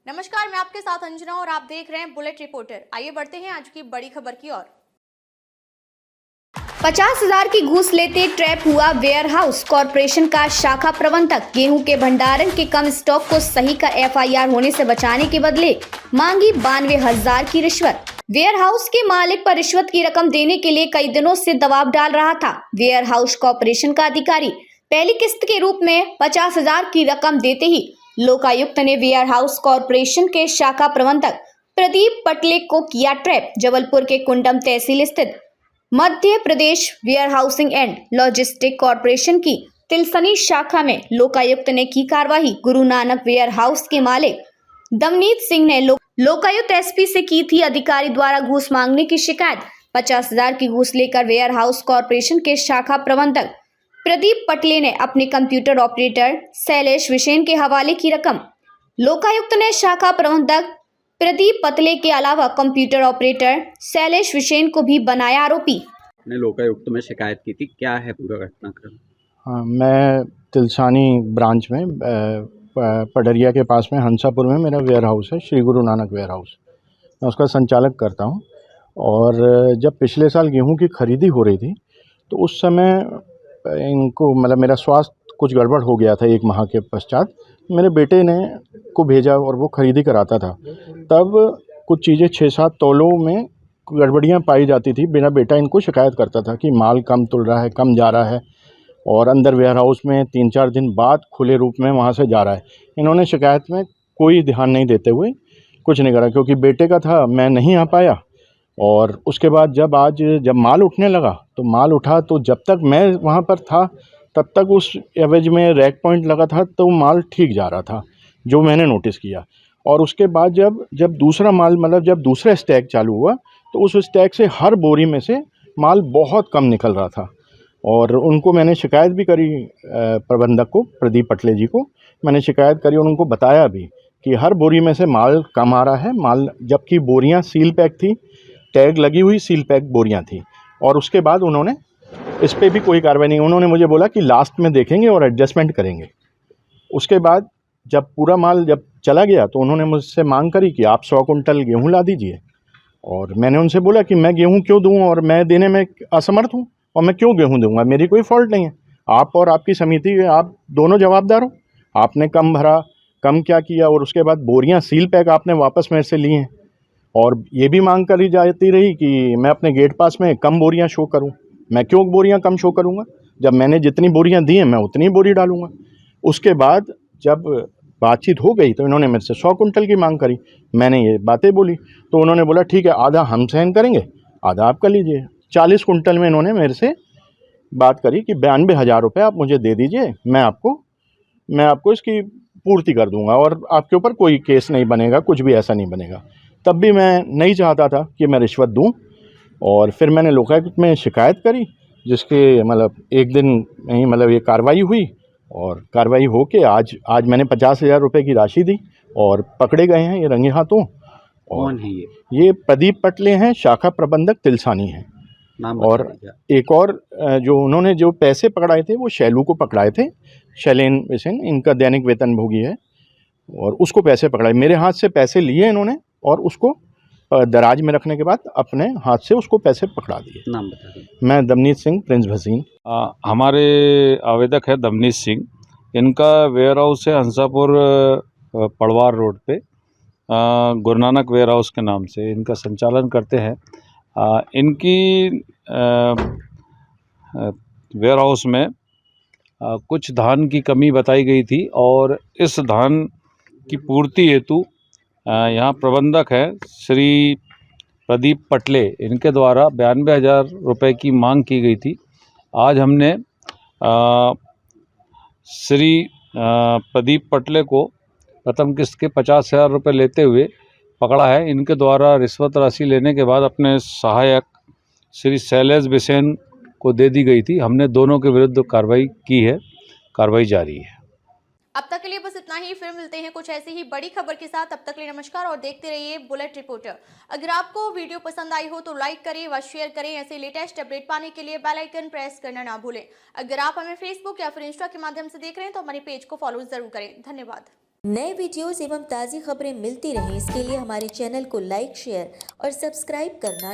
नमस्कार, मैं आपके साथ अंजना और आप देख रहे हैं बुलेट रिपोर्टर। आइए बढ़ते हैं आज की बड़ी खबर की ओर। 50,000 की घूस लेते ट्रैप हुआ वेयर हाउस कॉरपोरेशन का शाखा प्रबंधक। गेहूं के भंडारण के कम स्टॉक को सही का एफआईआर होने से बचाने के बदले मांगी 92,000 की रिश्वत। वेयर हाउस के मालिक पर रिश्वत की रकम देने के लिए कई दिनों से दबाव डाल रहा था। वेयर हाउस कॉरपोरेशन का अधिकारी पहली किस्त के रूप में 50,000 की रकम देते ही लोकायुक्त ने वेयर हाउस कॉरपोरेशन के शाखा प्रबंधक प्रदीप पटले को किया ट्रैप। जबलपुर के कुंडम तहसील स्थित Madhya Pradesh warehousing and logistic corporation की तिलसनी शाखा में लोकायुक्त ने की कार्रवाई। गुरु नानक वेयर हाउस के मालिक दमनीत सिंह ने लोकायुक्त एसपी से की थी अधिकारी द्वारा घूस मांगने की शिकायत। 50,000 की घूस लेकर वेयर हाउस कॉरपोरेशन के शाखा प्रबंधक प्रदीप पटले ने अपने कंप्यूटर ऑपरेटर शैलेश विसेन के हवाले की रकम। लोकायुक्त ने शाखा प्रबंधक प्रदीप पटले के अलावा कंप्यूटर ऑपरेटर शैलेश विसेन को भी बनाया आरोपी। ने लोकायुक्त में शिकायत की थी, क्या है पूरा घटनाक्रम? हाँ, मैं तिलसानी ब्रांच में पडरिया के पास में हंसापुर में मेरा वेयर हाउस है, श्री गुरु नानक वेयर हाउस। मैं उसका संचालक करता हूँ। और जब पिछले साल गेहूं की खरीदी हो रही थी तो उस समय इनको मतलब मेरा स्वास्थ्य कुछ गड़बड़ हो गया था। 1 माह के पश्चात मेरे बेटे ने को भेजा और वो खरीदी कराता था। तब कुछ चीज़ें 6-7 तौलों में गड़बड़ियाँ पाई जाती थी। मेरा बेटा इनको शिकायत करता था कि माल कम तुल रहा है, कम जा रहा है, और अंदर वेयर हाउस में 3-4 दिन बाद खुले रूप में वहाँ से जा रहा है। इन्होंने शिकायत में कोई ध्यान नहीं देते हुए कुछ नहीं करा, क्योंकि बेटे का था, मैं नहीं आ पाया। और उसके बाद जब माल उठने लगा तो माल उठा, तो जब तक मैं वहाँ पर था तब तक उस एवरेज में रैक पॉइंट लगा था तो माल ठीक जा रहा था, जो मैंने नोटिस किया। और उसके बाद जब दूसरा माल मतलब जब दूसरा स्टैक चालू हुआ तो उस स्टैक से हर बोरी में से माल बहुत कम निकल रहा था। और उनको मैंने शिकायत भी करी, प्रबंधक को, प्रदीप पटले जी को मैंने शिकायत करी और उनको बताया भी कि हर बोरी में से माल कम आ रहा है। माल, जबकि बोरियां सील पैक थी, टैग लगी हुई सील पैक बोरियां थी। और उसके बाद उन्होंने इस पर भी कोई कार्रवाई नहीं। उन्होंने मुझे बोला कि लास्ट में देखेंगे और एडजस्टमेंट करेंगे। उसके बाद जब पूरा माल जब चला गया तो उन्होंने मुझसे मांग करी कि आप 100 कुंटल गेहूँ ला दीजिए। और मैंने उनसे बोला कि मैं गेहूँ क्यों दूँ, और मैं देने में असमर्थ हूँ, और मैं क्यों गेहूँ दूंगा, मेरी कोई फॉल्ट नहीं है। आप और आपकी समिति, आप दोनों जवाबदार हो। आपने कम भरा, कम क्या किया, और उसके बाद बोरियां सील पैक आपने वापस मेरे से ली हैं। और ये भी मांग करी जाती रही कि मैं अपने गेट पास में कम बोरियां शो करूं। मैं क्यों बोरियां कम शो करूंगा, जब मैंने जितनी बोरियां दी हैं मैं उतनी बोरी डालूंगा। उसके बाद जब बातचीत हो गई तो इन्होंने मेरे से 100 कुंटल की मांग करी। मैंने ये बातें बोली तो उन्होंने बोला ठीक है, आधा हम सहन करेंगे, आधा आप कर लीजिए। 40 कुंटल में इन्होंने मेरे से बात करी कि 92,000 रुपये आप मुझे दे दीजिए, मैं आपको इसकी पूर्ति कर दूंगा और आपके ऊपर कोई केस नहीं बनेगा, कुछ भी ऐसा नहीं बनेगा। तब भी मैं नहीं चाहता था कि मैं रिश्वत दूं। और फिर मैंने लोकायुक्त में शिकायत करी, जिसके मतलब एक दिन में ही मतलब ये कार्रवाई हुई। और कार्रवाई हो के आज मैंने 50,000 रुपये की राशि दी और पकड़े गए हैं ये रंगे हाथों। कौन है ये? ये प्रदीप पटले हैं, शाखा प्रबंधक तिलसानी हैं। नाम और एक और जो उन्होंने जो पैसे पकड़ाए थे वो शैलू को पकड़ाए थे, शैलेन विसेन, इनका दैनिक वेतन भोगी है। और उसको पैसे पकड़ाए, मेरे हाथ से पैसे लिए इन्होंने और उसको दराज में रखने के बाद अपने हाथ से उसको पैसे पकड़ा दिए। नाम बता दें। मैं दमनीत सिंह, प्रिंस भसीन। हमारे आवेदक है दमनीत सिंह। इनका वेयर हाउस है हंसापुर पड़वार रोड पे, गुरु नानक वेयर हाउस के नाम से इनका संचालन करते हैं। इनकी वेयर हाउस में कुछ धान की कमी बताई गई थी और इस धान की पूर्ति हेतु यहाँ प्रबंधक है श्री प्रदीप पटले, इनके द्वारा 92,000 रुपये की मांग की गई थी। आज हमने श्री प्रदीप पटले को प्रथम किस्त के 50,000 रुपये लेते हुए पकड़ा है। इनके द्वारा रिश्वत राशि लेने के बाद अपने सहायक श्री शैलेश विसेन को दे दी गई थी। हमने दोनों के विरुद्ध कार्रवाई की है, कार्रवाई जारी है। अब तक के लिए बस इतना ही। फिर मिलते हैं कुछ ऐसी ही बड़ी खबर के साथ। तब तक के लिए नमस्कार और देखते रहिए बुलेट रिपोर्टर। अगर आपको वीडियो पसंद आई हो तो लाइक करें व शेयर करें। ऐसे लेटेस्ट अपडेट पाने के लिए बेल आइकन प्रेस करना ना भूलें। अगर आप हमें फेसबुक या फिर इंस्टा के माध्यम से देख रहे हैं तो हमारे पेज को फॉलो जरूर करें। धन्यवाद। नए वीडियोस एवं ताज़ी खबरें मिलती रहें, इसके लिए हमारे चैनल को लाइक, शेयर और सब्सक्राइब करना